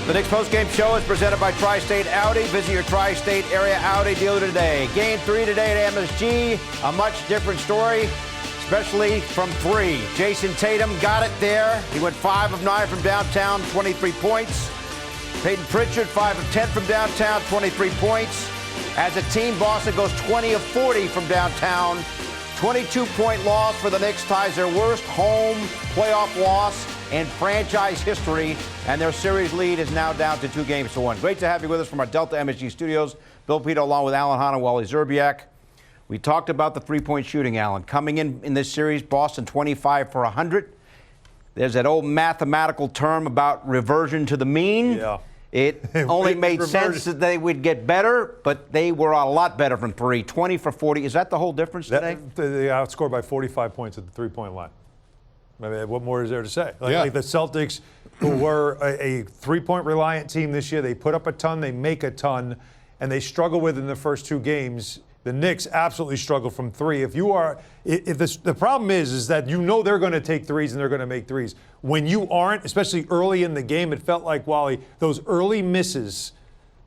The Knicks postgame show is presented by Tri-State Audi. Visit your Tri-State area Audi dealer today. Game 3 today at MSG. A much different story, especially from 3. Jason Tatum got it there. He went 5 of 9 from downtown, 23 points. Peyton Pritchard, 5 of 10 from downtown, 23 points. As a team, Boston goes 20 of 40 from downtown. 22-point loss for the Knicks, ties their worst home playoff loss in franchise history, and their series lead is now down to 2-1. Great to have you with us from our Delta MSG studios. Bill Pidto along with Alan Hahn and Wally Szczerbiak. We talked about the three-point shooting, Alan. Coming in this series, Boston 25 for 100. There's that old mathematical term about reversion to the mean. Yeah. It only made sense that they would get better, but they were a lot better from 3. 20 for 40. Is that the whole difference today? They outscored by 45 points at the three-point line. I mean, what more is there to say? Like the Celtics, who were a three-point reliant team this year, they put up a ton, they make a ton, and they struggle with in the first 2 games. The Knicks absolutely struggle from 3. The problem is that you know they're going to take threes and they're going to make threes. When you aren't, especially early in the game, it felt like, Wally, those early misses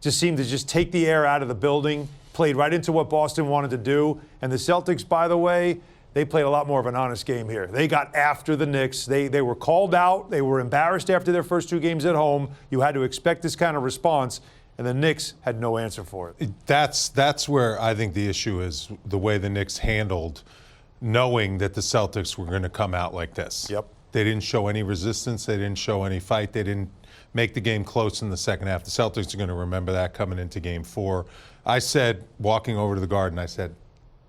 just seemed to just take the air out of the building, played right into what Boston wanted to do. And the Celtics, by the way, they played a lot more of an honest game here. They got after the Knicks. They were called out. They were embarrassed after their first 2 games at home. You had to expect this kind of response, and the Knicks had no answer for it. That's where I think the issue is, the way the Knicks handled knowing that the Celtics were going to come out like this. Yep. They didn't show any resistance. They didn't show any fight. They didn't make the game close in the second half. The Celtics are going to remember that coming into Game 4. I said, walking over to the Garden, I said,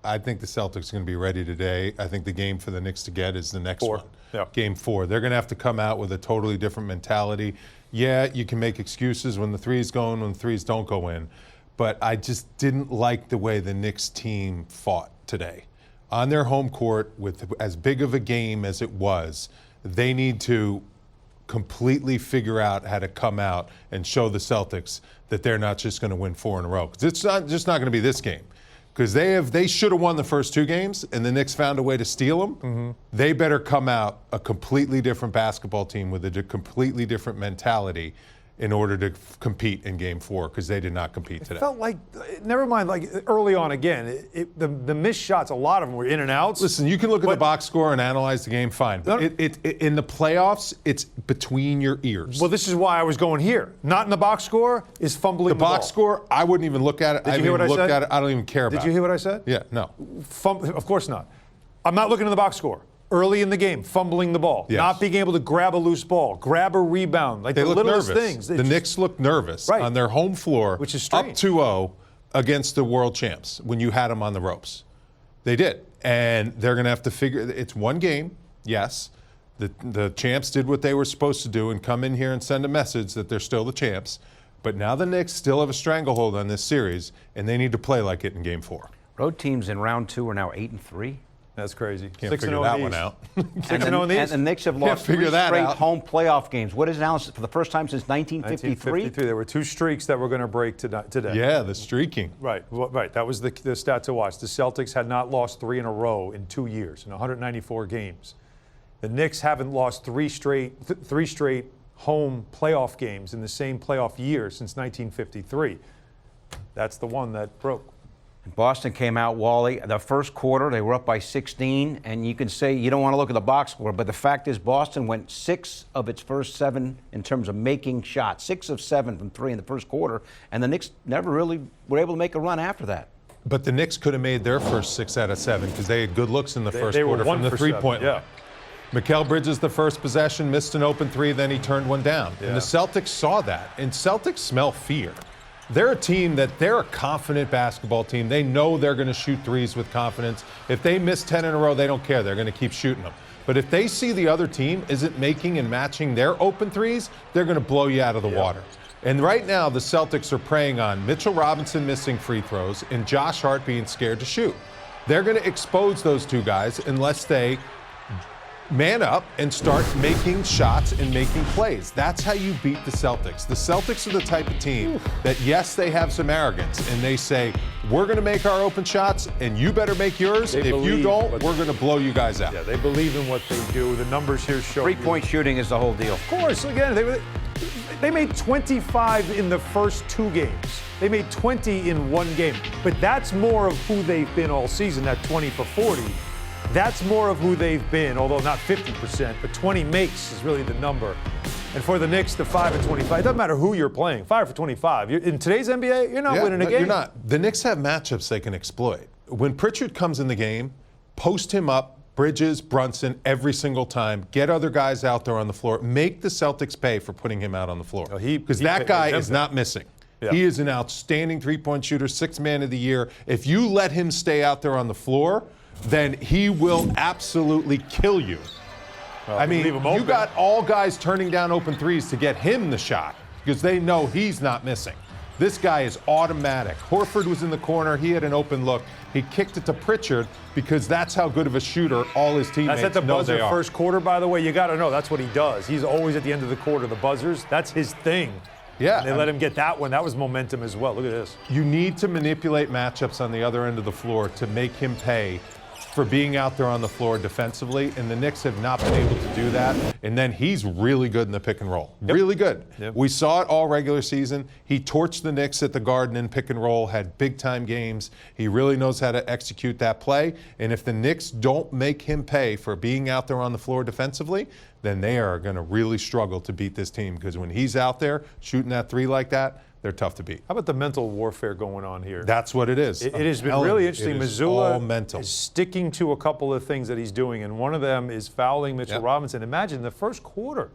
I think the Celtics are going to be ready today. I think the game for the Knicks to get is the next one. Yeah. Game 4. They're going to have to come out with a totally different mentality. Yeah, you can make excuses when the threes go in, when the threes don't go in. But I just didn't like the way the Knicks team fought today. On their home court, with as big of a game as it was, they need to completely figure out how to come out and show the Celtics that they're not just going to win 4 in a row. Because it's not going to be this game. Because they should have won the first 2 games, and the Knicks found a way to steal them. Mm-hmm. They better come out a completely different basketball team with a completely different mentality in order to compete in Game 4, because they did not compete today. It felt like, never mind, like early on again, the missed shots, a lot of them were in and outs. Listen, you can look at the box score and analyze the game, fine. But in the playoffs, it's between your ears. Well, this is why I was going here. Not in the box score, is fumbling the ball. The box score, I wouldn't even look at it. Did you hear what I said? I don't even care about it. Did you hear what I said? Yeah, no. Of course not. I'm not looking at the box score. Early in the game, fumbling the ball, not being able to grab a loose ball, grab a rebound, like they the look littlest nervous. things. The Knicks look nervous on their home floor, which is up strange. 2-0 against the world champs when you had them on the ropes. They did, and they're going to have to figure. It's one game, yes. The champs did what they were supposed to do and come in here and send a message that they're still the champs. But now the Knicks still have a stranglehold on this series, and they need to play like it in Game 4. Road teams in round 2 are now 8-3. That's crazy. Can't figure that one out. 6-0 in these. And the Knicks have lost 3 straight home playoff games. What is it now? For the first time since 1953? There were 2 streaks that were going to break today. Yeah, the streaking. Right. That was the stat to watch. The Celtics had not lost 3 in a row in 2 years, in 194 games. The Knicks haven't lost 3 straight home playoff games in the same playoff year since 1953. That's the one that broke. Boston came out, Wally, the first quarter, they were up by 16, and you can say you don't want to look at the box score, but the fact is Boston went 6 of its first 7 in terms of making shots, 6 of 7 from 3 in the first quarter, and the Knicks never really were able to make a run after that. But the Knicks could have made their first 6 out of 7 because they had good looks in the first quarter from the three-point line. Mikal Bridges, the first possession, missed an open 3, then he turned one down. Yeah. And the Celtics saw that, and Celtics smell fear. They're a confident basketball team. They know they're going to shoot threes with confidence. If they miss 10 in a row, they don't care. They're going to keep shooting them. But if they see the other team isn't making and matching their open threes, they're going to blow you out of the water. And right now, the Celtics are preying on Mitchell Robinson missing free throws and Josh Hart being scared to shoot. They're going to expose those 2 guys unless they man up and start making shots and making plays. That's how you beat the Celtics. The Celtics are the type of team that, yes, they have some arrogance, and they say, we're going to make our open shots, and you better make yours. If you don't, we're going to blow you guys out. Yeah, they believe in what they do. The numbers here show. Three-point shooting is the whole deal. Of course. Again, They made 25 in the first 2 games. They made 20 in 1 game. But that's more of who they've been all season, that 20 for 40. That's more of who they've been, although not 50%, but 20 makes is really the number. And for the Knicks, the 5 for 25, it doesn't matter who you're playing. 5 for 25. In today's NBA, you're not winning a game. You're not. The Knicks have matchups they can exploit. When Pritchard comes in the game, post him up, Bridges, Brunson, every single time. Get other guys out there on the floor. Make the Celtics pay for putting him out on the floor. Because that guy is not missing. Yeah. He is an outstanding three-point shooter, 6th man of the year. If you let him stay out there on the floor, then he will absolutely kill you. Well, I mean, you got all guys turning down open threes to get him the shot because they know he's not missing. This guy is automatic. Horford was in the corner. He had an open look. He kicked it to Pritchard because that's how good of a shooter all his teammates know they are. That's at the buzzer first quarter, by the way. You got to know that's what he does. He's always at the end of the quarter, the buzzers. That's his thing. Yeah. And they let him get that one. That was momentum as well. Look at this. You need to manipulate matchups on the other end of the floor to make him pay for being out there on the floor defensively, and the Knicks have not been able to do that. And then he's really good in the pick and roll. Yep. Really good. Yep. We saw it all regular season. He torched the Knicks at the Garden in pick and roll, had big-time games. He really knows how to execute that play. And if the Knicks don't make him pay for being out there on the floor defensively, then they are going to really struggle to beat this team because when he's out there shooting that 3 like that, they're tough to beat. How about the mental warfare going on here? That's what it is. It has been really interesting. Missoula mental. is sticking to a couple of things that he's doing, and one of them is fouling Mitchell Robinson. Imagine the first quarter.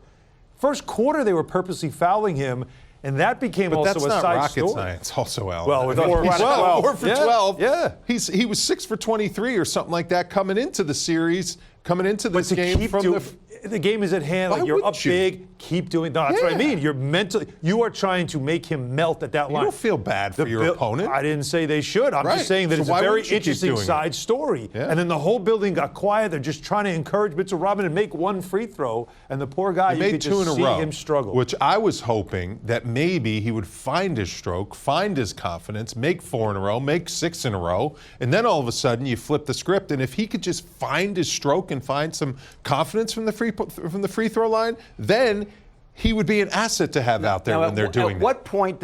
First quarter, they were purposely fouling him, and that became also a side story. But that's not rocket science, also, Alan. Well, with 4 for 12. Yeah. He was 6 for 23 or something like that coming into the series, coming into this game from the game is at hand. Like you're up big. Keep doing. No, that's what I mean. You are trying to make him melt at that line. You don't feel bad for your opponent. I didn't say they should. I'm just saying that it's a very interesting side story. Yeah. And then the whole building got quiet. They're just trying to encourage Mitchell Robinson to make 1 free throw, and the poor guy, you could just see him struggle. Which I was hoping that maybe he would find his stroke, find his confidence, make 4 in a row, make 6 in a row, and then all of a sudden you flip the script. And if he could just find his stroke and find some confidence from the free throw line, then he would be an asset to have out there when they're doing that. At what point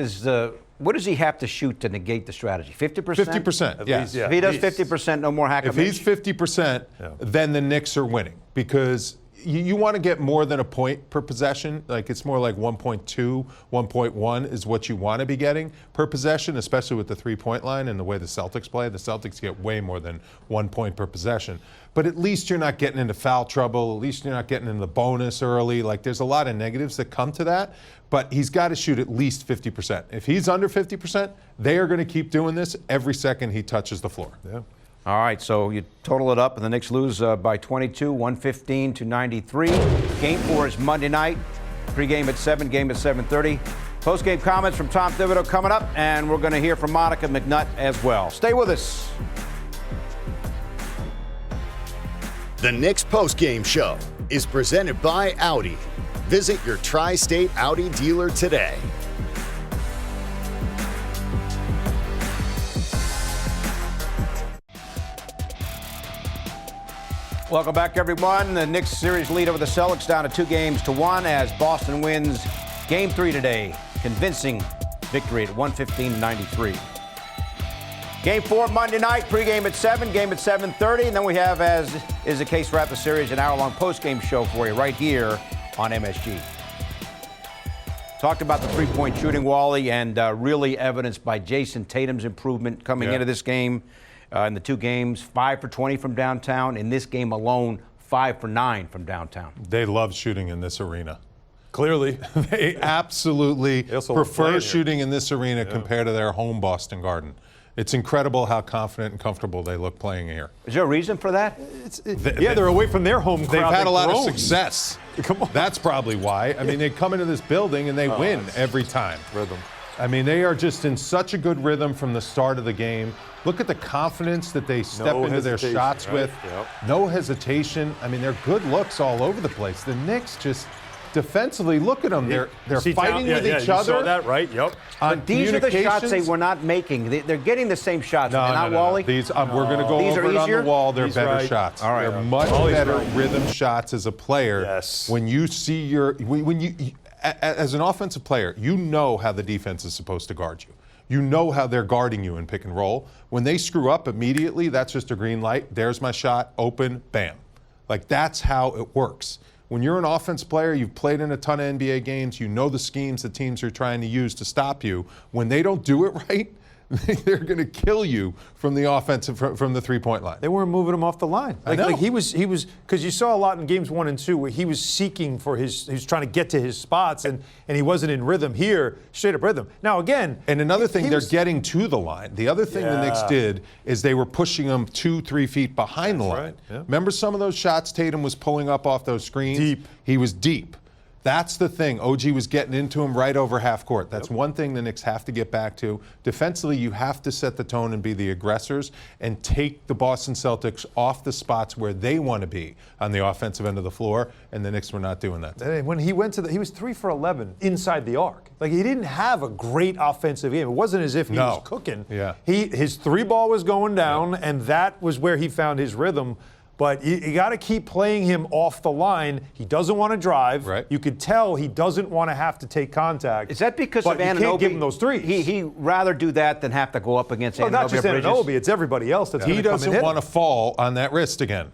what does he have to shoot to negate the strategy? 50%? 50%, yes. If he does 50%, no more hack. If he's 50%, then the Knicks are winning because you want to get more than a point per possession. Like it's more like 1.2, 1.1 is what you want to be getting per possession, especially with the 3-point line and the way the Celtics play. The Celtics get way more than 1 point per possession. But at least you're not getting into foul trouble. At least you're not getting into the bonus early. Like there's a lot of negatives that come to that. But he's got to shoot at least 50%. If he's under 50%, they are going to keep doing this every second he touches the floor. Yeah. All right, so you total it up, and the Knicks lose by 22, 115 to 93. Game 4 is Monday night. Pre-game at 7, game at 7:30. Post-game comments from Tom Thibodeau coming up, and we're going to hear from Monica McNutt as well. Stay with us. The Knicks Post-Game Show is presented by Audi. Visit your Tri-State Audi dealer today. Welcome back, everyone. The Knicks series lead over the Celtics down to 2-1 as Boston wins Game 3 today. Convincing victory at 115-93. Game 4 Monday night, pregame at 7, game at 7:30. And then we have, as is the case throughout the series, an hour-long post-game show for you right here on MSG. Talked about the three-point shooting, Wally, and really evidenced by Jason Tatum's improvement coming into this game. In the 2 games, 5 for 20 from downtown. In this game alone, 5 for 9 from downtown. They love shooting in this arena. Clearly. They absolutely prefer shooting in this arena compared to their home Boston Garden. It's incredible how confident and comfortable they look playing here. Is there a reason for that? They're away from their home crowd. They've had a lot of success. Come on. That's probably why. I mean, they come into this building and they win every time. Rhythm. I mean, they are just in such a good rhythm from the start of the game. Look at the confidence that they step into their shots with. Yep. No hesitation. I mean, they're good looks all over the place. The Knicks just defensively, look at them. They're fighting with each other. You saw that, right? Yep. But these are the shots they were not making. They're getting the same shots. No, Wally? These, we're going to go over it on the wall. They're better shots. All right. They're much better rhythm shots as a player. Yes. When you see as an offensive player, you know how the defense is supposed to guard you. You know how they're guarding you in pick and roll. When they screw up immediately, that's just a green light. There's my shot, open, bam. Like, that's how it works. When you're an offense player, you've played in a ton of NBA games, you know the schemes the teams are trying to use to stop you. When they don't do it right, they're going to kill you from the offensive, from the three-point line. They weren't moving him off the line. Like he was, because you saw a lot in games 1 and 2 where he was seeking for he was trying to get to his spots, and he wasn't in rhythm here, straight up rhythm. Now, again. And another thing, they're getting to the line. The other thing the Knicks did is they were pushing him 2-3 feet behind the line. Right. Yeah. Remember some of those shots Tatum was pulling up off those screens? Deep. He was deep. That's the thing. OG was getting into him right over half court. That's one thing the Knicks have to get back to. Defensively, you have to set the tone and be the aggressors and take the Boston Celtics off the spots where they want to be on the offensive end of the floor, and the Knicks were not doing that. When he went to he was 3 for 11 inside the arc. Like, he didn't have a great offensive game. It wasn't as if he was cooking. Yeah. His 3-ball was going down, and that was where he found his rhythm. But you got to keep playing him off the line. He doesn't want to drive. Right. You could tell he doesn't want to have to take contact. Is that because but of Anunoby? You can't give him those threes. He rather do that than have to go up against Anunoby. Not just Anunoby, it's everybody else that's He going to come and doesn't hit want him. to fall on that wrist again.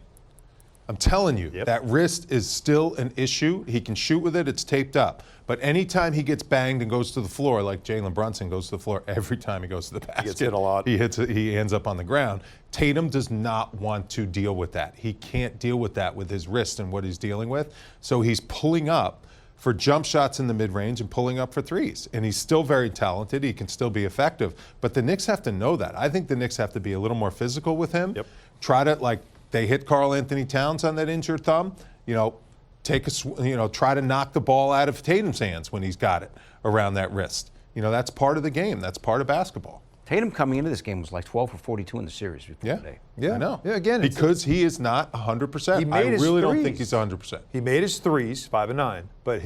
I'm telling you, that wrist is still an issue. He can shoot with it. It's taped up. But anytime he gets banged and goes to the floor, like Jalen Brunson goes to the floor every time he goes to the basket. He gets hit a lot. He hits it, he ends up on the ground. Tatum does not want to deal with that. He can't deal with that with his wrist and what he's dealing with. So he's pulling up for jump shots in the mid-range and pulling up for threes. And he's still very talented. He can still be effective. But the Knicks have to know that. I think the Knicks have to be a little more physical with him. Yep. Try to, like, they hit Karl Anthony Towns on that injured thumb. Try to knock the ball out of Tatum's hands when he's got it around that wrist. That's part of the game. That's part of basketball. Tatum coming into this game was like 12 for 42 in the series before today. Yeah, I know. Yeah, again, because he is not 100%. I really don't think he's 100%. He made his threes, 5 and 9, but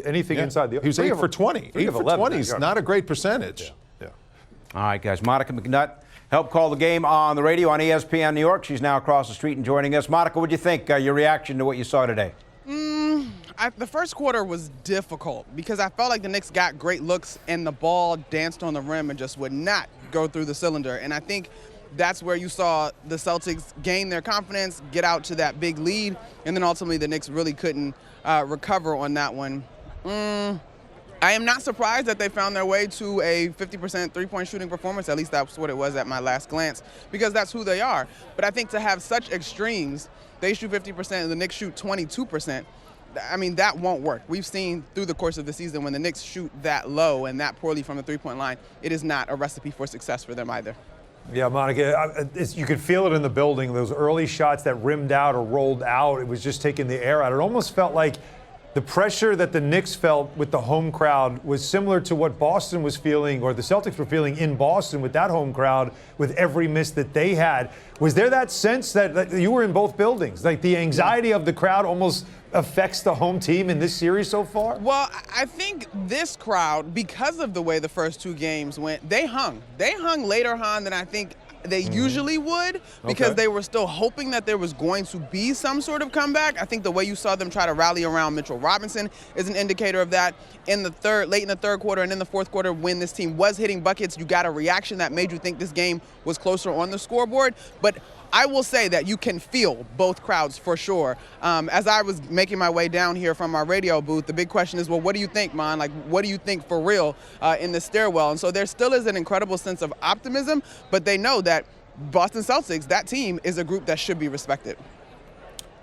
anything inside the he was 8 for 20. 8 for 20 is not a great percentage. Yeah. All right, guys. Monica McNutt helped call the game on the radio on ESPN New York. She's now across the street and joining us. Monica, what do you think? Your reaction to what you saw today? The first quarter was difficult because I felt like the Knicks got great looks and the ball danced on the rim and just would not go through the cylinder. And I think that's where you saw the Celtics gain their confidence, get out to that big lead, and then ultimately the Knicks really couldn't recover on that one. I am not surprised that they found their way to a 50% three-point shooting performance. At least that's what it was at my last glance, because that's who they are. But I think to have such extremes, they shoot 50% and the Knicks shoot 22%. I mean, that won't work. We've seen through the course of the season when the Knicks shoot that low and that poorly from the three-point line, it is not a recipe for success for them either. Yeah, Monica, you could feel it in the building. Those early shots that rimmed out or rolled out, it was just taking the air out. It almost felt like the pressure that the Knicks felt with the home crowd was similar to what Boston was feeling, or the Celtics were feeling in Boston with that home crowd, with every miss that they had. Was there that sense that you were in both buildings? Like the anxiety of the crowd almost affects the home team in this series so far? Well, I think this crowd, because of the way the first 2 games went, they hung. They hung later, Hahn, than I think they usually would, because they were still hoping that there was going to be some sort of comeback. I think the way you saw them try to rally around Mitchell Robinson is an indicator of that. Late in the third quarter and in the fourth quarter, when this team was hitting buckets, you got a reaction that made you think this game was closer on the scoreboard. But I will say that you can feel both crowds for sure. As I was making my way down here from our radio booth, the big question is, well, what do you think, Man? Like, what do you think for real in the stairwell? And so there still is an incredible sense of optimism, but they know that Boston Celtics, that team, is a group that should be respected.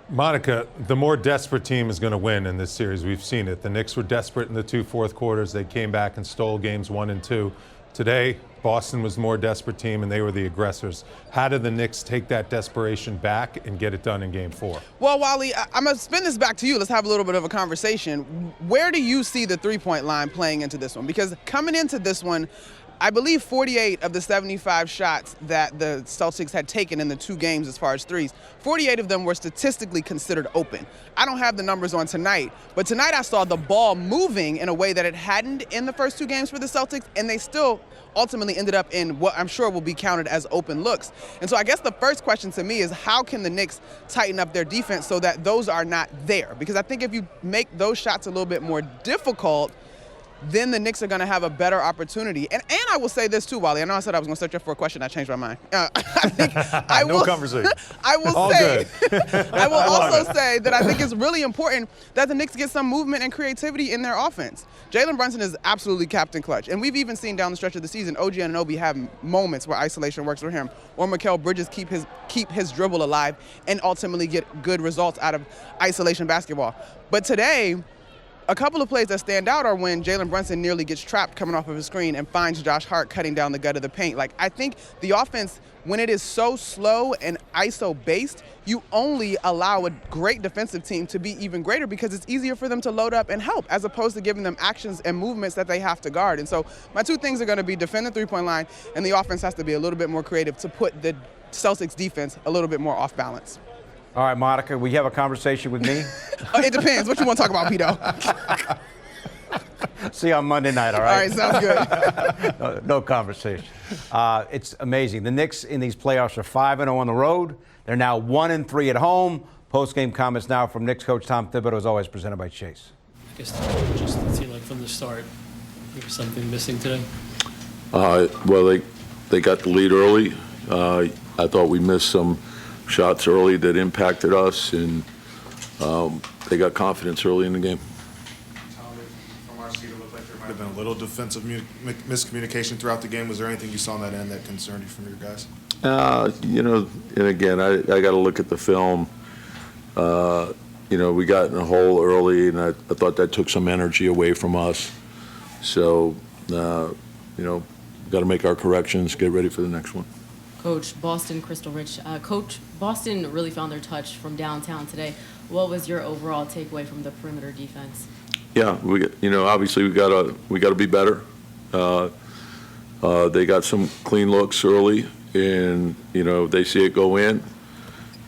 Monica, the more desperate team is going to win in this series. We've seen it. The Knicks were desperate in the 2 fourth quarters. They came back and stole games 1 and 2. Today, Boston was the more desperate team, and they were the aggressors. How did the Knicks take that desperation back and get it done in Game 4? Well, Wally, I'm going to spin this back to you. Let's have a little bit of a conversation. Where do you see the three-point line playing into this one? Because coming into this one, I believe 48 of the 75 shots that the Celtics had taken in the 2 games as far as threes, 48 of them were statistically considered open. I don't have the numbers on tonight, but tonight I saw the ball moving in a way that it hadn't in the first 2 games for the Celtics, and they still ultimately ended up in what I'm sure will be counted as open looks. And so I guess the first question to me is, how can the Knicks tighten up their defense so that those are not there? Because I think if you make those shots a little bit more difficult, then the Knicks are going to have a better opportunity. And I will say this too, Wally. I know I said I was going to set you up for a question. I changed my mind. I think no conversation. I will All say. good. I will also say that I think it's really important that the Knicks get some movement and creativity in their offense. Jalen Brunson is absolutely Captain Clutch, and we've even seen down the stretch of the season OG Anunoby have moments where isolation works for him, or Mikal Bridges keep his dribble alive and ultimately get good results out of isolation basketball. But today, a couple of plays that stand out are when Jalen Brunson nearly gets trapped coming off of his screen and finds Josh Hart cutting down the gut of the paint. Like, I think the offense, when it is so slow and ISO-based, you only allow a great defensive team to be even greater because it's easier for them to load up and help, as opposed to giving them actions and movements that they have to guard. And so my 2 things are going to be defend the three-point line, and the offense has to be a little bit more creative to put the Celtics defense a little bit more off balance. All right, Monica, will you have a conversation with me? It depends. What you want to talk about, Pidto? See you on Monday night, all right? All right, sounds good. No conversation. It's amazing. The Knicks in these playoffs are 5-0 on the road. They're now 1-3 at home. Post-game comments now from Knicks coach Tom Thibodeau, as always, presented by Chase. I guess just it seemed like from the start there was something missing today. Well, they got the lead early. I thought we missed some shots early that impacted us, and they got confidence early in the game. From our seat, it looked like there might have been a little defensive miscommunication throughout the game. Was there anything you saw on that end that concerned you from your guys? And again, I got to look at the film. We got in a hole early, and I thought that took some energy away from us. So, got to make our corrections, get ready for the next one. Coach, Boston, Crystal Rich. Coach, Boston really found their touch from downtown today. What was your overall takeaway from the perimeter defense? Yeah, obviously we gotta be better. They got some clean looks early, and they see it go in.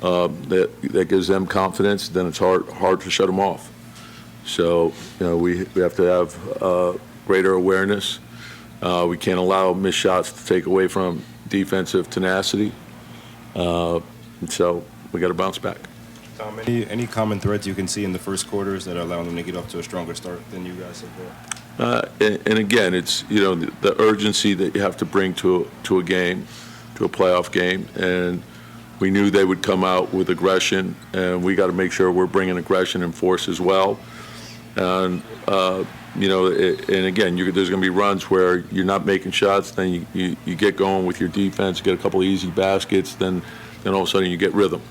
That gives them confidence. Then it's hard to shut them off. So we have to have greater awareness. We can't allow missed shots to take away from defensive tenacity. And so we got to bounce back. Tom, any common threads you can see in the first quarters that are allowing them to get off to a stronger start than you guys have there? And again, it's the urgency that you have to bring to a game, to a playoff game, and we knew they would come out with aggression, and we got to make sure we're bringing aggression and force as well. And and again, there's going to be runs where you're not making shots, then you get going with your defense, get a couple of easy baskets, then all of a sudden you get rhythm.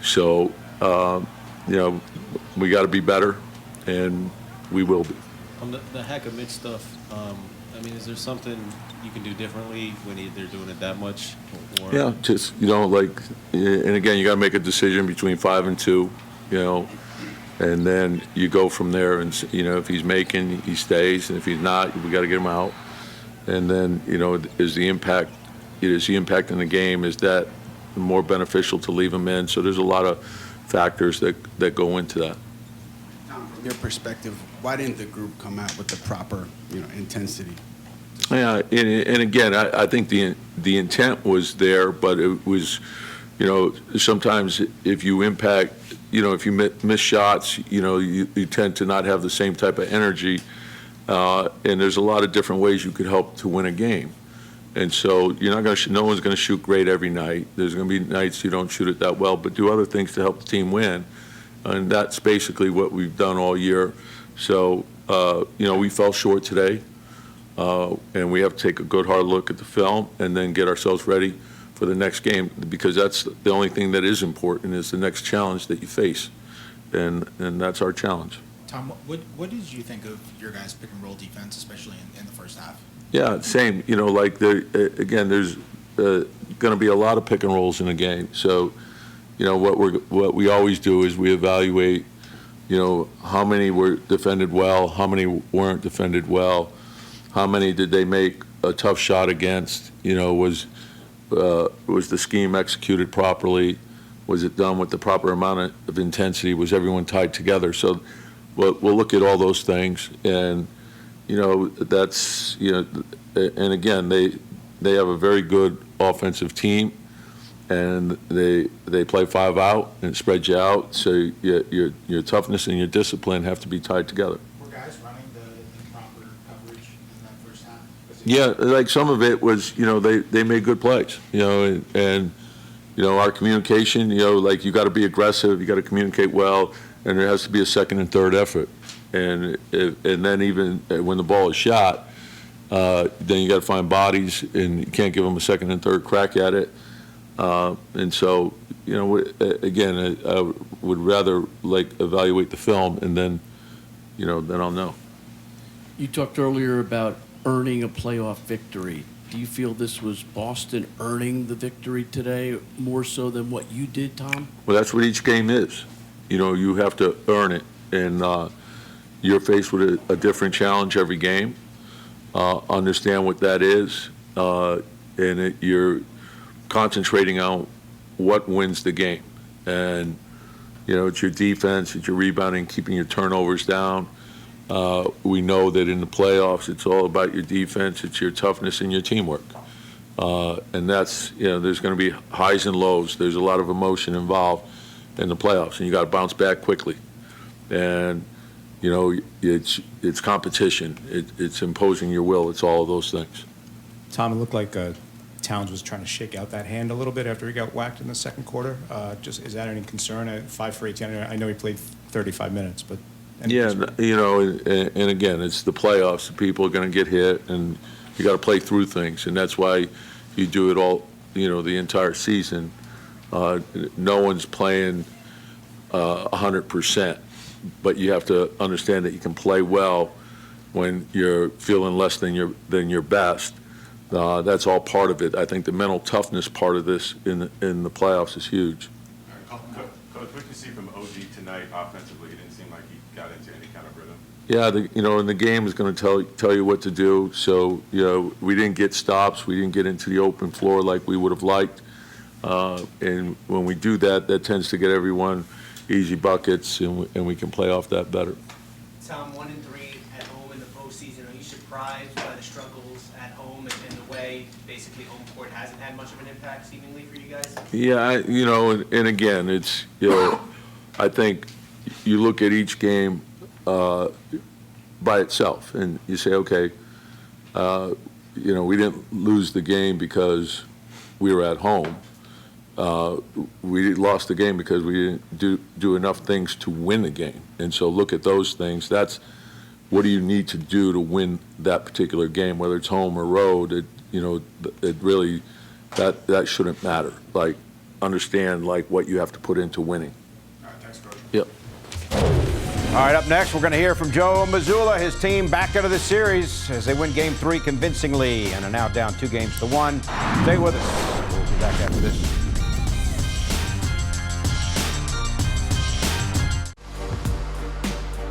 So, we got to be better, and we will be. On the hack of Mitch stuff, is there something you can do differently when they're doing it that much? Or? Yeah, just, and again, you got to make a decision between 5 and 2, and then you go from there. And, if he's making, he stays, and if he's not, we got to get him out. And then, is the impact in the game, is that more beneficial to leave him in? So there's a lot of factors that go into that. Tom, from your perspective, why didn't the group come out with the proper, intensity? Yeah, and again, I think the intent was there, but it was, sometimes if you impact, if you miss shots, you tend to not have the same type of energy, and there's a lot of different ways you could help to win a game. And so no one's going to shoot great every night. There's going to be nights you don't shoot it that well, but do other things to help the team win. And that's basically what we've done all year. So, we fell short today, and we have to take a good hard look at the film and then get ourselves ready for the next game, because that's the only thing that is important, is the next challenge that you face. And that's our challenge. Tom, what did you think of your guys' pick and roll defense, especially in the first half? Yeah, same. Again, there's going to be a lot of pick and rolls in a game. So, what we always do is we evaluate, how many were defended well, how many weren't defended well, how many did they make a tough shot against? Was the scheme executed properly? Was it done with the proper amount of intensity? Was everyone tied together? So we'll look at all those things, and that's and again, they have a very good offensive team, and they play 5 out and spread you out. So your toughness and your discipline have to be tied together. Were guys running the proper coverage in that first half? Yeah, like some of it was, they made good plays, and our communication, like you got to be aggressive, you got to communicate well, and there has to be a second and third effort. And then even when the ball is shot, then you got to find bodies, and you can't give them a second and third crack at it. And so, again, I would rather evaluate the film, and then I'll know. You talked earlier about earning a playoff victory. Do you feel this was Boston earning the victory today more so than what you did, Tom? Well, that's what each game is. You have to earn it, and you're faced with a different challenge every game. Understand what that is, and you're concentrating on what wins the game. And, it's your defense, it's your rebounding, keeping your turnovers down. We know that in the playoffs, it's all about your defense, it's your toughness and your teamwork. And that's, there's going to be highs and lows. There's a lot of emotion involved in the playoffs, and you got to bounce back quickly. And, it's competition. It's imposing your will. It's all of those things. Tom, it looked like Towns was trying to shake out that hand a little bit after he got whacked in the second quarter. Is that any concern? 5 for 18. I know he played 35 minutes, but. Yeah, and again, it's the playoffs. People are going to get hit, and you got to play through things, and that's why you do it all, the entire season. No one's playing 100%, but you have to understand that you can play well when you're feeling less than your best. That's all part of it. I think the mental toughness part of this in the playoffs is huge. Coach, what did you see from OG tonight offensively? It didn't seem like he got into any kind of rhythm. Yeah, and the game is going to tell you what to do. So, we didn't get stops. We didn't get into the open floor like we would have liked. And when we do that, that tends to get everyone easy buckets, and we can play off that better. Tom, 1-3 at home in the postseason. Are you surprised by the struggles at home and the way basically home court hasn't had much of an impact seemingly for you guys? Yeah, and again, it's, I think you look at each game by itself, and you say, okay, we didn't lose the game because we were at home. We lost the game because we didn't do enough things to win the game. And so look at those things. That's what do you need to do to win that particular game, whether it's home or road. It really, that shouldn't matter. Understand what you have to put into winning. All right, thanks, Coach. Yep. All right, up next, we're going to hear from Joe Mazzulla, his team back into the series as they win Game 3 convincingly and are now down 2-1. Stay with us. We'll be back after this.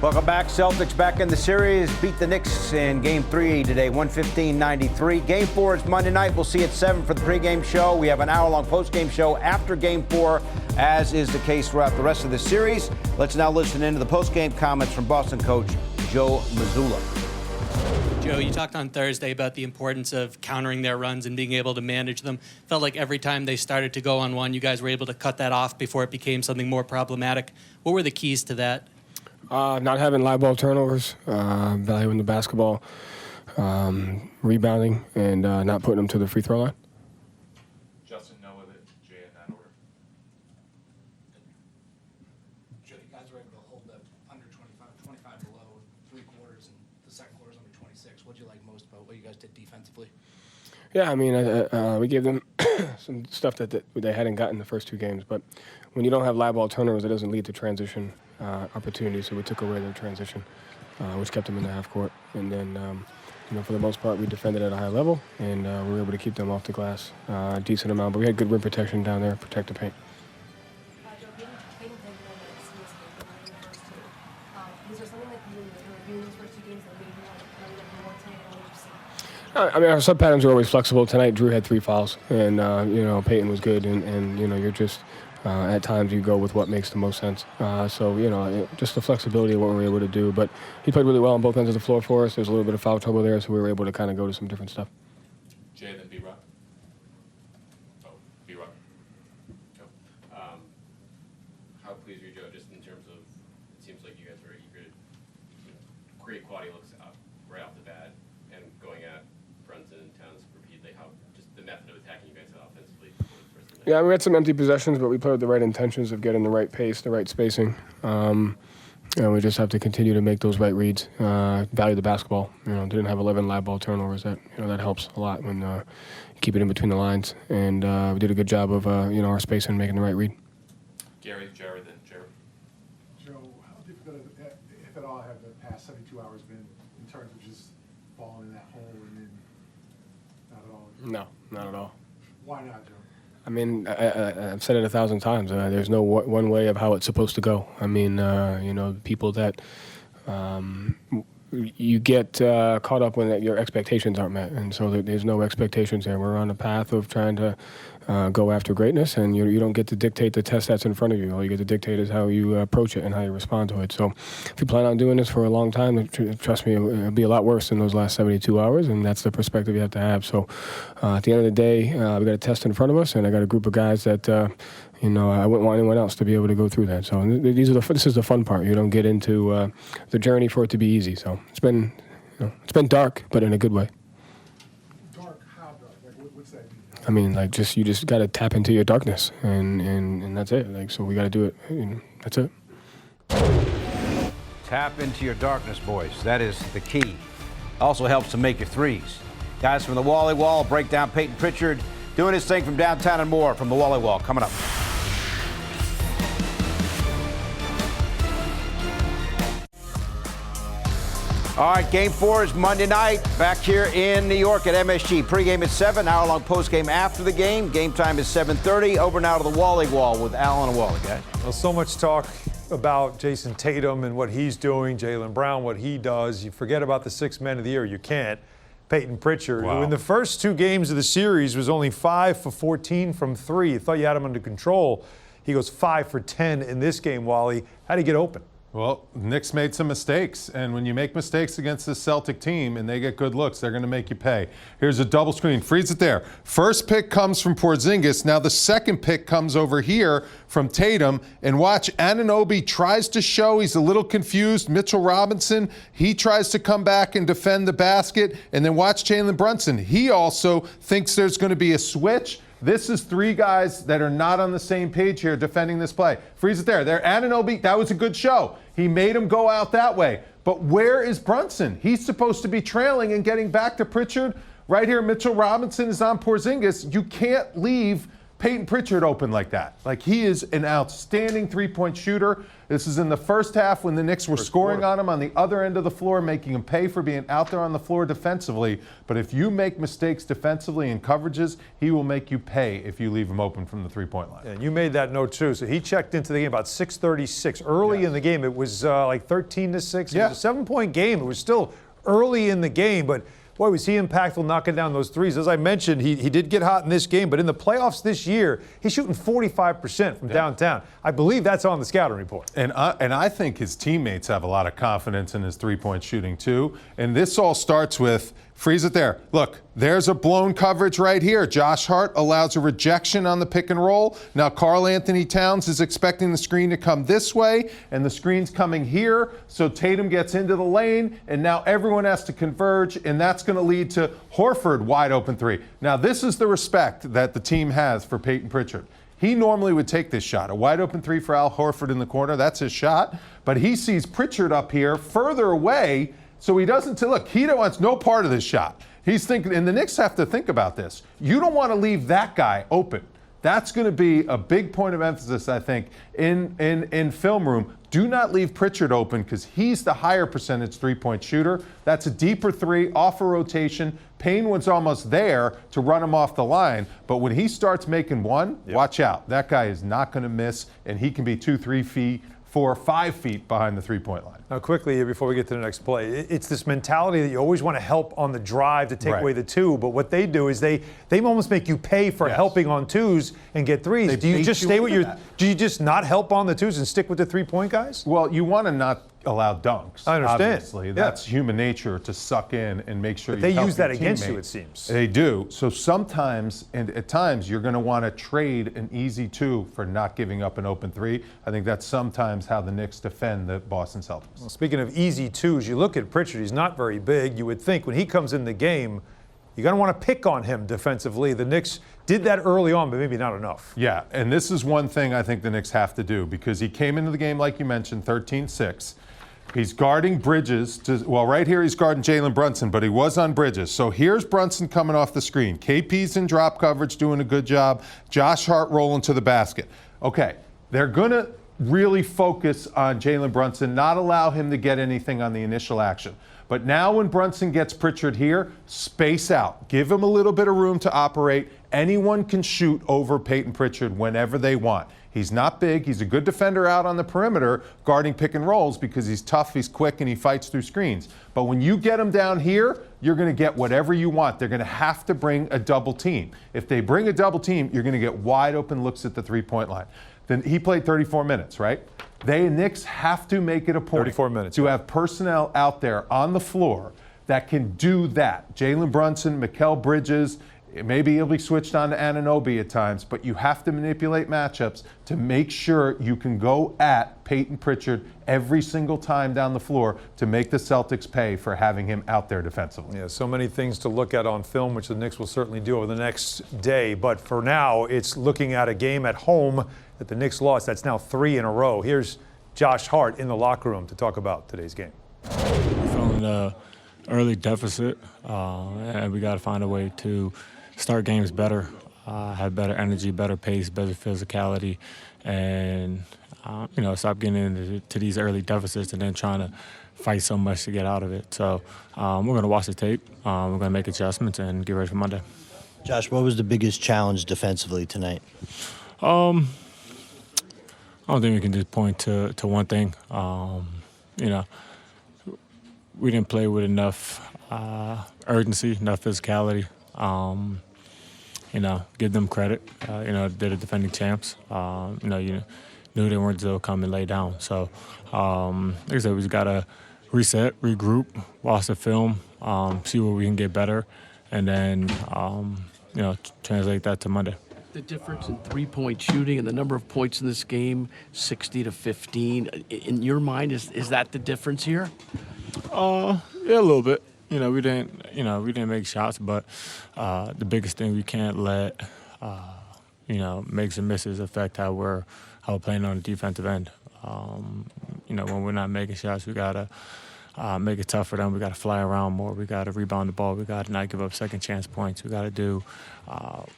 Welcome back. Celtics back in the series. Beat the Knicks in Game 3 today, 115-93. Game 4 is Monday night. We'll see you at 7 for the pregame show. We have an hour-long postgame show after Game 4, as is the case throughout the rest of the series. Let's now listen into the postgame comments from Boston coach Joe Mazzulla. Joe, you talked on Thursday about the importance of countering their runs and being able to manage them. Felt like every time they started to go on one, you guys were able to cut that off before it became something more problematic. What were the keys to that? Not having live ball turnovers, valuing the basketball, rebounding, and not putting them to the free throw line. Justin, Noah, Jay in that order. Joe, you guys were able to hold up under 25 below 3 quarters, and the second quarter's under 26. What did you like most about what you guys did defensively? Yeah, I mean, we gave them some stuff that they hadn't gotten the first 2 games, but when you don't have live ball turnovers, it doesn't lead to transition opportunities, so we took away their transition, which kept them in the half court. And then, for the most part, we defended at a high level, and we were able to keep them off the glass a decent amount. But we had good rim protection down there, protect the paint. I mean, our sub patterns are always flexible. Tonight, Drew had 3 fouls, and Peyton was good, and you're just at times you go with what makes the most sense. So just the flexibility of what we were able to do. But he played really well on both ends of the floor for us. There's a little bit of foul trouble there, so we were able to kind of go to some different stuff. Jay, then B-Rock. Oh, B-Rock. How pleased were you, Joe, just in terms of, it seems like you guys were eager to great quality looks out right off the bat and going at Brunson and Towns repeatedly, how just the method of attacking you guys offensively for the first of the night? Yeah, we had some empty possessions, but we played with the right intentions of getting the right pace, the right spacing. And we just have to continue to make those right reads, value the basketball. Didn't have 11 live ball turnovers. That helps a lot when you keep it in between the lines. And we did a good job of our spacing and making the right read. Gary, Jared, then Jared. Joe, how difficult, if at all, have the past 72 hours been in terms of just falling in that hole and then not at all? No, not at all. Why not, Joe? I mean, I've said it 1,000 times. There's no one way of how it's supposed to go. I mean, people that you get caught up when your expectations aren't met, and so there's no expectations there. We're on a path of trying to go after greatness, and you don't get to dictate the test that's in front of you. All you get to dictate is how you approach it and how you respond to it. So if you plan on doing this for a long time, trust me, it'll be a lot worse than those last 72 hours, and that's the perspective you have to have. So at the end of the day, we got a test in front of us, and I got a group of guys that I wouldn't want anyone else to be able to go through that. So this is the fun part. You don't get into the journey for it to be easy. So it's been dark, but in a good way. Dark? How dark? Like, what's that mean? I mean, like, you just got to tap into your darkness, and that's it. Like, so we got to do it. That's it. Tap into your darkness, boys. That is the key. Also helps to make your threes. Guys from the Wally Wall, break down Peyton Pritchard doing his thing from downtown and more from the Wally Wall coming up. All right, Game 4 is Monday night back here in New York at MSG. Pre-game at 7, hour-long post-game after the game. Game time is 7:30. Over now to the Wally Wall with Alan and Wally, guys. Well, so much talk about Jason Tatum and what he's doing, Jaylen Brown, what he does. You forget about the 6 men of the year. You can't. Peyton Pritchard, who in the first 2 games of the series was only 5 for 14 from 3. You thought you had him under control. He goes 5 for 10 in this game, Wally. How'd he get open? Well, Knicks made some mistakes, and when you make mistakes against this Celtic team and they get good looks, they're going to make you pay. Here's a double screen. Freeze it there. First pick comes from Porzingis. Now the second pick comes over here from Tatum. And watch, Anunoby tries to show. He's a little confused. Mitchell Robinson, he tries to come back and defend the basket. And then watch Jalen Brunson. He also thinks there's going to be a switch. This is 3 guys that are not on the same page here defending this play. Freeze it there. There, Anunoby, that was a good show. He made him go out that way. But where is Brunson? He's supposed to be trailing and getting back to Pritchard. Right here, Mitchell Robinson is on Porzingis. You can't leave Peyton Pritchard open like that. Like, he is an outstanding three-point shooter. This is in the first half when the Knicks were scoring on him on the other end of the floor, making him pay for being out there on the floor defensively. But if you make mistakes defensively in coverages, he will make you pay if you leave him open from the three-point line. And you made that note, too. So he checked into the game about 6:36. Early in the game, it was like 13-6. It was a 7-point game. It was still early in the game, but boy, was he impactful knocking down those threes. As I mentioned, he did get hot in this game, but in the playoffs this year, he's shooting 45% from downtown. I believe that's on the scouting report. And I think his teammates have a lot of confidence in his three-point shooting, too. And this all starts with, freeze it there. Look, there's a blown coverage right here. Josh Hart allows a rejection on the pick and roll. Now Karl Anthony Towns is expecting the screen to come this way, and the screen's coming here. So Tatum gets into the lane, and now everyone has to converge, and that's going to lead to Horford wide open three. Now this is the respect that the team has for Peyton Pritchard. He normally would take this shot. A wide open three for Al Horford in the corner. That's his shot. But he sees Pritchard up here further away, so he doesn't look. He wants no part of this shot. He's thinking, and the Knicks have to think about this. You don't want to leave that guy open. That's going to be a big point of emphasis, I think, in film room. Do not leave Pritchard open because he's the higher percentage three-point shooter. That's a deeper three off a rotation. Payne was almost there to run him off the line, but when he starts making one, watch out. That guy is not going to miss, and he can be 2-3 feet 4 or 5 feet behind the three-point line. Now, quickly here before we get to the next play, it's this mentality that you always want to help on the drive to take away the two, but what they do is they almost make you pay for helping on twos and get threes. Do you just stay with your? Do you just not help on the twos and stick with the three-point guys? Well, you want to not allow dunks. I understand. Obviously, that's human nature to suck in and make sure. But they help use that your against you, teammate. it seems. They do. So sometimes, and at times, you're going to want to trade an easy two for not giving up an open three. I think that's sometimes how the Knicks defend the Boston Celtics. Well, speaking of easy twos, you look at Pritchard. He's not very big. You would think when he comes in the game, you're going to want to pick on him defensively. The Knicks did that early on, but maybe not enough. Yeah, and this is one thing I think the Knicks have to do because he came into the game, like you mentioned, 13-6. He's guarding Bridges. Right here he's guarding Jalen Brunson, but he was on Bridges. So here's Brunson coming off the screen. KP's in drop coverage, doing a good job. Josh Hart rolling to the basket. Okay, they're going to really focus on Jalen Brunson, not allow him to get anything on the initial action. But now when Brunson gets Pritchard here, space out. Give him a little bit of room to operate. Anyone can shoot over Peyton Pritchard whenever they want. He's not big. He's a good defender out on the perimeter guarding pick and rolls because he's tough, he's quick, and he fights through screens. But when you get him down here, you're going to get whatever you want. They're going to have to bring a double team. If they bring a double team, you're going to get wide open looks at the three-point line. Then he played 34 minutes, right? They Knicks have to make it a point 34 minutes, to have personnel out there on the floor that can do that. Jalen Brunson, Mikal Bridges, maybe he'll be switched on to Anunoby at times, but you have to manipulate matchups to make sure you can go at Peyton Pritchard every single time down the floor to make the Celtics pay for having him out there defensively. Yeah, so many things to look at on film, which the Knicks will certainly do over the next day. But for now, it's looking at a game at home that the Knicks lost. That's now 3 in a row. Here's Josh Hart in the locker room to talk about today's game. We're feeling an early deficit, and we got to find a way to start games better, have better energy, better pace, better physicality, and stop getting into these early deficits and then trying to fight so much to get out of it. So we're going to watch the tape. We're going to make adjustments and get ready for Monday. Josh, what was the biggest challenge defensively tonight? I don't think we can just point to one thing. We didn't play with enough urgency, enough physicality. Give them credit. They're the defending champs. You knew they weren't going to come and lay down. So, like I said, we just got to reset, regroup, watch the film, see where we can get better, and then, translate that to Monday. The difference in three-point shooting and the number of points in this game, 60 to 15. In your mind, is that the difference here? Yeah, a little bit. We didn't make shots, but the biggest thing we can't let makes and misses affect how we're playing on the defensive end. When we're not making shots, we gotta make it tough for them. We gotta fly around more. We gotta rebound the ball. We gotta not give up second chance points. We gotta do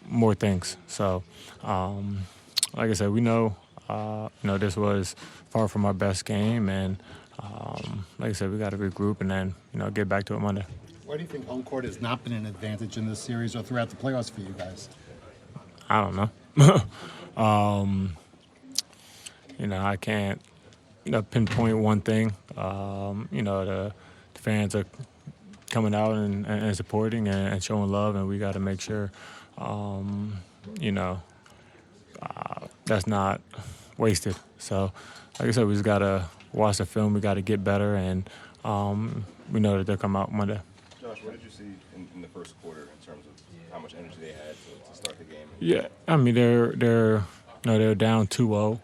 more things. So, like I said, we know this was far from our best game, and like I said, we gotta regroup and then get back to it Monday. Why do you think home court has not been an advantage in this series or throughout the playoffs for you guys? I don't know. I can't, pinpoint one thing. The fans are coming out and supporting and showing love, and we got to make sure, that's not wasted. So, like I said, we just got to watch the film. We got to get better, and we know that they'll come out Monday. Josh, what did you see in the first quarter in terms of how much energy they had to start the game? Yeah, I mean they're down 2-0,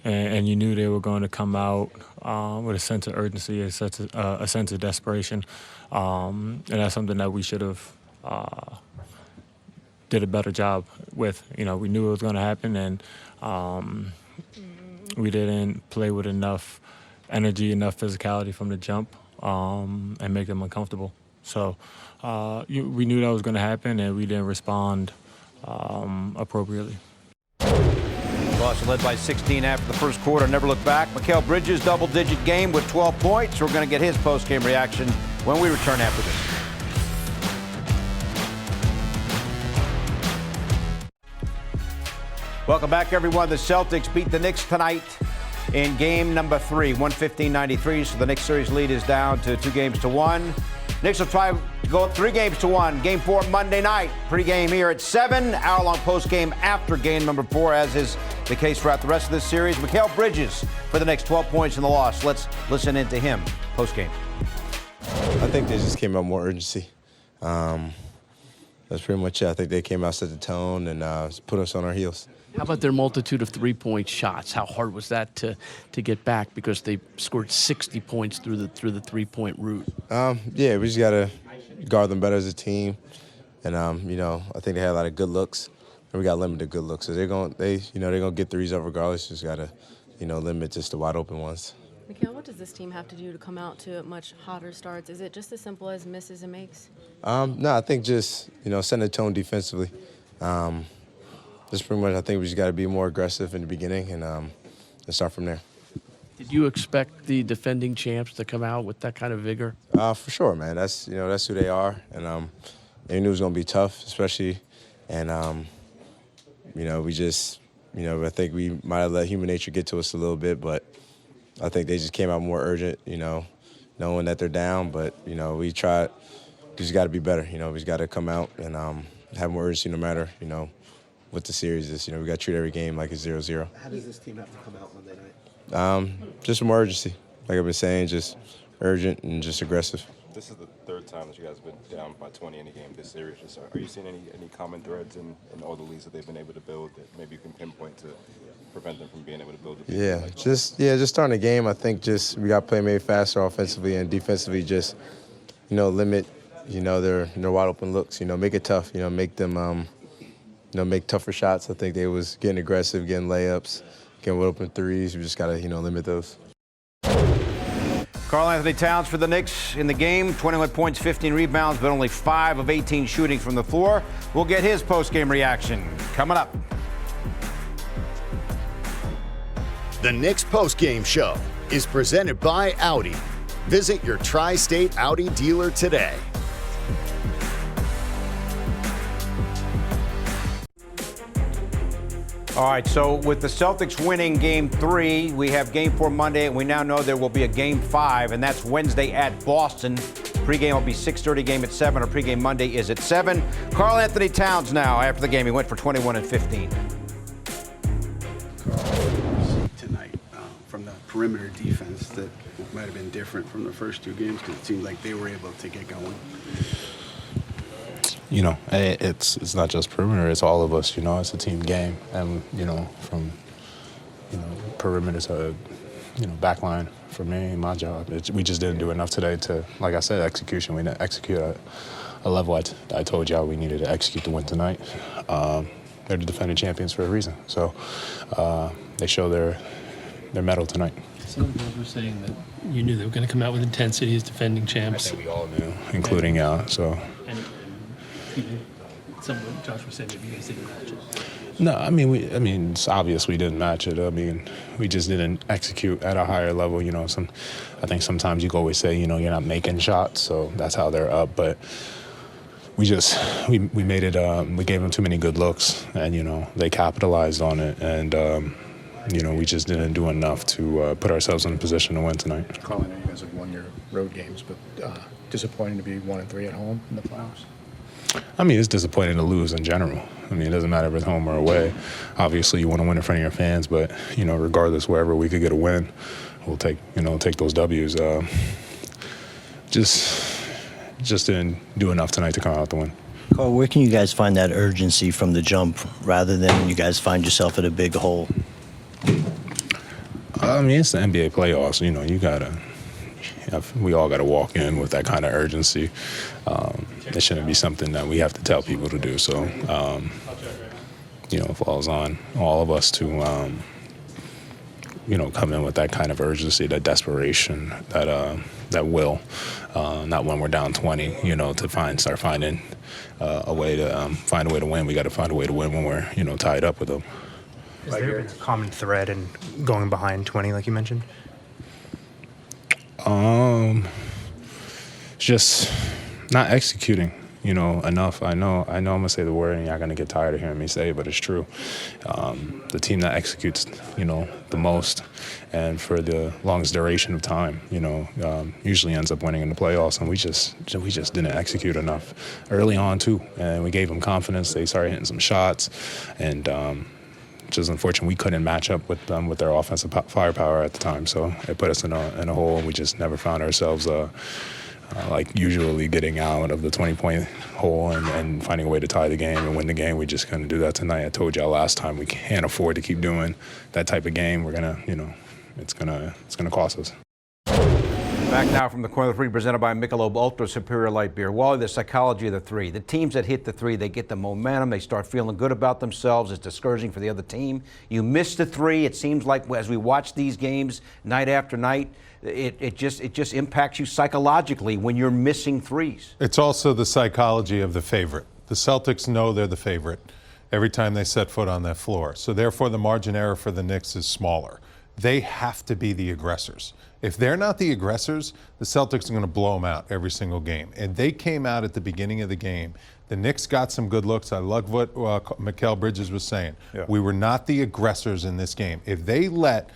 and you knew they were going to come out with a sense of urgency, a sense of desperation, and that's something that we should have did a better job with. We knew it was going to happen, and we didn't play with enough energy, enough physicality from the jump, and make them uncomfortable. So we knew that was going to happen, and we didn't respond appropriately. Boston led by 16 after the first quarter. Never look back. Mikal Bridges, double-digit game with 12 points. We're going to get his post-game reaction when we return after this. Welcome back, everyone. The Celtics beat the Knicks tonight in game number 3, 115-93. So the Knicks series lead is down to 2-1. Knicks will try to go 3-1. Game 4 Monday night. Pre-game here at 7. Hour-long post-game after game number 4, as is the case throughout the rest of this series. Mikal Bridges for the Knicks, 12 points in the loss. Let's listen into him post-game. I think they just came out more urgency. That's pretty much it. I think they came out, set the tone, and put us on our heels. How about their multitude of three-point shots? How hard was that to get back, because they scored 60 points through the three-point route? Yeah, we just gotta guard them better as a team, and I think they had a lot of good looks, and we got limited good looks. So they're gonna get threes up regardless. Just gotta limit just the wide open ones. Mikal, what does this team have to do to come out to much hotter starts? Is it just as simple as misses and makes? No, I think just setting the tone defensively. Just pretty much, I think we just got to be more aggressive in the beginning and start from there. Did you expect the defending champs to come out with that kind of vigor? For sure, man. That's who they are, and they knew it was gonna be tough, especially, and we just I think we might have let human nature get to us a little bit, but I think they just came out more urgent, knowing that they're down, but we tried. We just got to be better, we just got to come out and have more urgency no matter what the series is. We got to treat every game like it's 0-0. How does this team have to come out Monday night? Just more urgency. Like I've been saying, just urgent and just aggressive. This is the third time that you guys have been down by 20 in a game this series. So are you seeing any common threads in all the leads that they've been able to build that maybe you can pinpoint to prevent them from being able to build it? Yeah, just starting the game. I think just we got to play maybe faster offensively and defensively. Just limit their wide open looks. Make it tough. Make them make tougher shots. I think they was getting aggressive, getting layups, getting wide open threes. We just got to limit those. Karl-Anthony Towns for the Knicks in the game. 21 points, 15 rebounds, but only 5 of 18 shooting from the floor. We'll get his post-game reaction coming up. The Knicks post-game show is presented by Audi. Visit your Tri-State Audi dealer today. All right, so with the Celtics winning Game 3, we have Game 4 Monday, and we now know there will be a Game 5, and that's Wednesday at Boston. Pregame will be 6:30, game at 7, or pregame Monday is at 7. Karl-Anthony Towns now, after the game, he went for 21 and 15. Tonight, from the perimeter defense, that might have been different from the first 2 games, because it seemed like they were able to get going. It's not just perimeter, it's all of us, it's a team game. And, from, perimeter to, backline, for me, my job, we just didn't do enough today to, like I said, execution. We didn't execute at a level I told y'all we needed to execute to win tonight. They're the defending champions for a reason. So they show their mettle tonight. Some of were saying that you knew they were going to come out with intensity as defending champs. I think we all knew, including y'all, so. Someone, Josh was saying maybe you guys didn't match it. No, it's obvious we didn't match it. We just didn't execute at a higher level. I think sometimes you can always say, you're not making shots, so that's how they're up. But we made it. We gave them too many good looks, and they capitalized on it, and we just didn't do enough to put ourselves in a position to win tonight. Carl, I know you guys have won your road games, but disappointing to be 1-3 at home in the playoffs. It's disappointing to lose in general. It doesn't matter if it's home or away. Obviously, you want to win in front of your fans, but regardless, wherever we could get a win, we'll take those W's. Just didn't do enough tonight to come out to win. Carl, where can you guys find that urgency from the jump, rather than you guys find yourself at a big hole? It's the NBA playoffs. You gotta. We all got to walk in with that kind of urgency. It shouldn't be something that we have to tell people to do. So, it falls on all of us to, come in with that kind of urgency, that desperation, that will. Not when we're down 20, to start finding a way to win. We got to find a way to win when we're, tied up with them. Is there a common thread in going behind 20, like you mentioned? Just not executing. enough. I know I'm gonna say the word, and you're not gonna get tired of hearing me say it, but it's true. The team that executes, the most, and for the longest duration of time, usually ends up winning in the playoffs. And we just didn't execute enough early on too, and we gave them confidence. They started hitting some shots, and just unfortunate we couldn't match up with them with their offensive firepower at the time. So it put us in a hole, and we just never found ourselves like usually getting out of the 20-point hole and finding a way to tie the game and win the game. We just couldn't do that tonight. I told y'all last time we can't afford to keep doing that type of game. We're gonna, it's gonna cost us. Back now from the corner of the three, presented by Michelob Ultra Superior Light Beer. Wally, the psychology of the three. The teams that hit the three, they get the momentum. They start feeling good about themselves. It's discouraging for the other team. You miss the three. It seems like as we watch these games night after night, it just impacts you psychologically when you're missing threes. It's also the psychology of the favorite. The Celtics know they're the favorite every time they set foot on that floor. So therefore, the margin error for the Knicks is smaller. They have to be the aggressors. If they're not the aggressors, the Celtics are going to blow them out every single game. And they came out at the beginning of the game. The Knicks got some good looks. I love what Mikal Bridges was saying. Yeah. We were not the aggressors in this game. If they let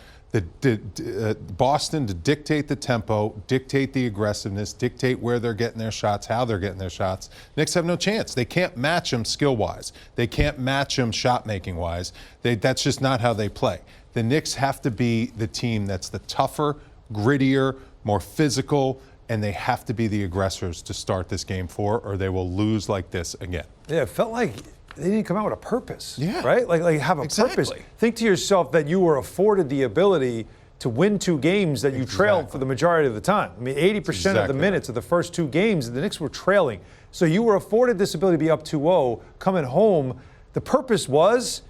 Boston to dictate the tempo, dictate the aggressiveness, dictate where they're getting their shots, how they're getting their shots, Knicks have no chance. They can't match them skill-wise. They can't match them shot-making-wise. That's just not how they play. The Knicks have to be the team that's the tougher, grittier, more physical, and they have to be the aggressors to start this game or they will lose like this again. Yeah, it felt like they didn't come out with a purpose. Yeah. Right? Like have a purpose. Think to yourself that you were afforded the ability to win two games that you trailed for the majority of the time. I mean, 80% of the minutes of the first two games, the Knicks were trailing. So you were afforded this ability to be up 2-0, coming home. The purpose was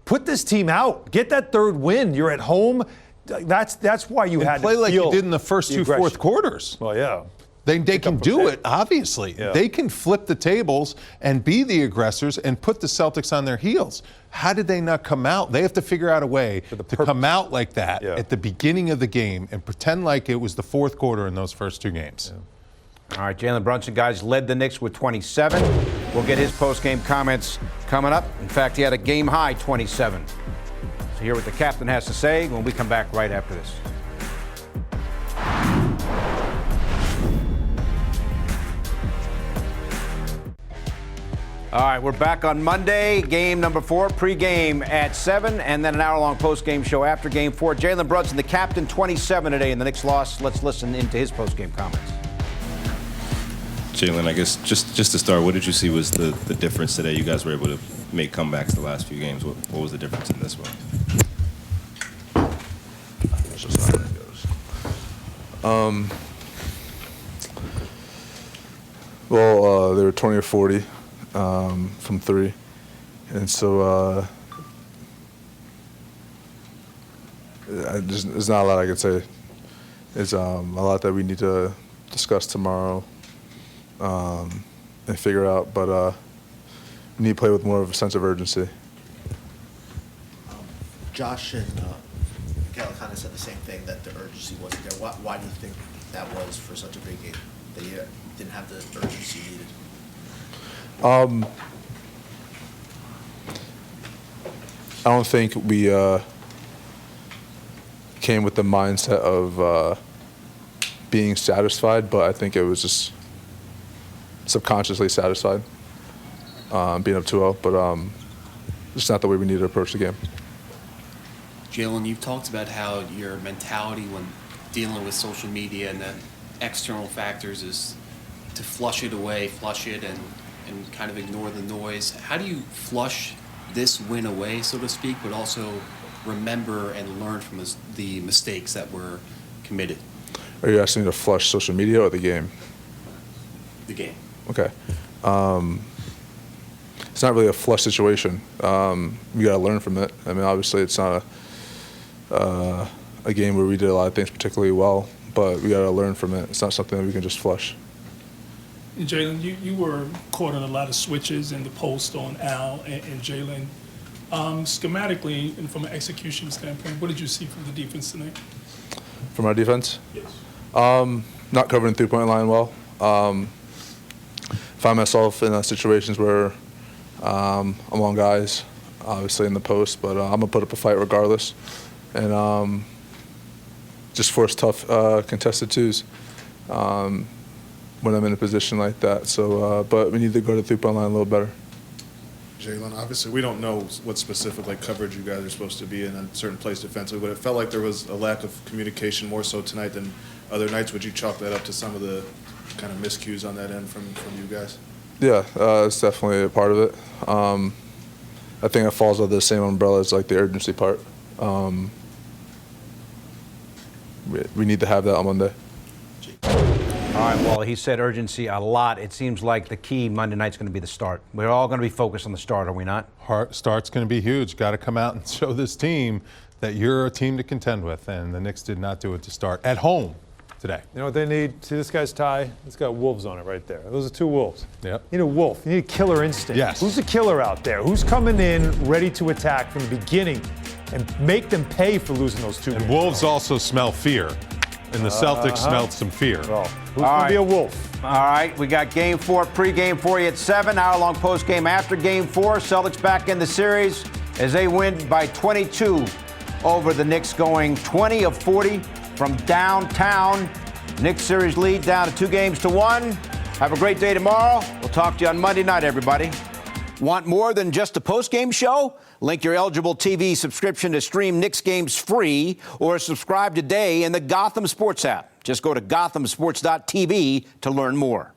put this team out. Get that third win. You're at home. That's why you had to play like feel you did in the first two fourth quarters. Well, yeah. They can do it, obviously. Yeah. They can flip the tables and be the aggressors and put the Celtics on their heels. How did they not come out? They have to figure out a way to come out like that at the beginning of the game and pretend like it was the fourth quarter in those first two games. Yeah. All right, Jalen Brunson, guys, led the Knicks with 27. We'll get his post-game comments coming up. In fact, he had a game-high 27. So hear what the captain has to say when we come back right after this. All right, we're back on Monday, game number 4, pre-game at 7, and then an hour-long post-game show after game 4. Jalen Brunson, the captain, 27 today in the Knicks loss. Let's listen into his post-game comments. Jalen, I guess just to start, what did you see was the difference today? You guys were able to make comebacks the last few games. What was the difference in this one? They were 20 or 40 from 3, and so there's not a lot I could say. It's a lot that we need to discuss tomorrow and figure out, but we need to play with more of a sense of urgency. Josh and Mikal kind of said the same thing, that the urgency wasn't there. Why do you think that was for such a big game, that you didn't have the urgency needed? I don't think we came with the mindset of being satisfied, but I think it was just subconsciously satisfied being up 2-0, but it's not the way we need to approach the game. Jalen, you've talked about how your mentality when dealing with social media and the external factors is to flush it away, and kind of ignore the noise. How do you flush this win away, so to speak, but also remember and learn from the mistakes that were committed? Are you asking me to flush social media or the game? The game. Okay. It's not really a flush situation. We got to learn from it. I mean, obviously, it's not a game where we did a lot of things particularly well, but we got to learn from it. It's not something that we can just flush. Jalen, you were caught on a lot of switches in the post on Al and Jalen. Schematically and from an execution standpoint, what did you see from the defense tonight? From our defense? Yes. Not covering three-point line well. find myself in situations where I'm on guys, obviously in the post, but I'm gonna put up a fight regardless, and just force tough contested twos when I'm in a position like that. So, but we need to go to the 3-point line a little better. Jalen, obviously we don't know what specific coverage you guys are supposed to be in a certain place defensively, but it felt like there was a lack of communication more so tonight than other nights. Would you chalk that up to some of the kind of miscues on that end from you guys? Yeah, it's definitely a part of it. I think it falls under the same umbrella as like the urgency part. We need to have that on Monday. All right, Wally, he said urgency a lot. It seems like the key Monday night's going to be the start. We're all going to be focused on the start, are we not? Start's going to be huge. Got to come out and show this team that you're a team to contend with, and the Knicks did not do it to start at home today. You know what they need? See this guy's tie? It's got wolves on it right there. Those are 2 wolves. Yep. You need a wolf. You need a killer instinct. Yes. Who's the killer out there? Who's coming in ready to attack from the beginning and make them pay for losing those 2 games? And wolves also smell fear. And the Celtics smelled some fear. Well, who's going to be a wolf? All right, we got Game 4, pre-game for you at 7, hour-long post-game after Game 4. Celtics back in the series as they win by 22 over the Knicks, going 20 of 40 from downtown. Knicks series lead down to 2-1. Have a great day tomorrow. We'll talk to you on Monday night, everybody. Want more than just a post-game show? Link your eligible TV subscription to stream Knicks games free or subscribe today in the Gotham Sports app. Just go to gothamsports.tv to learn more.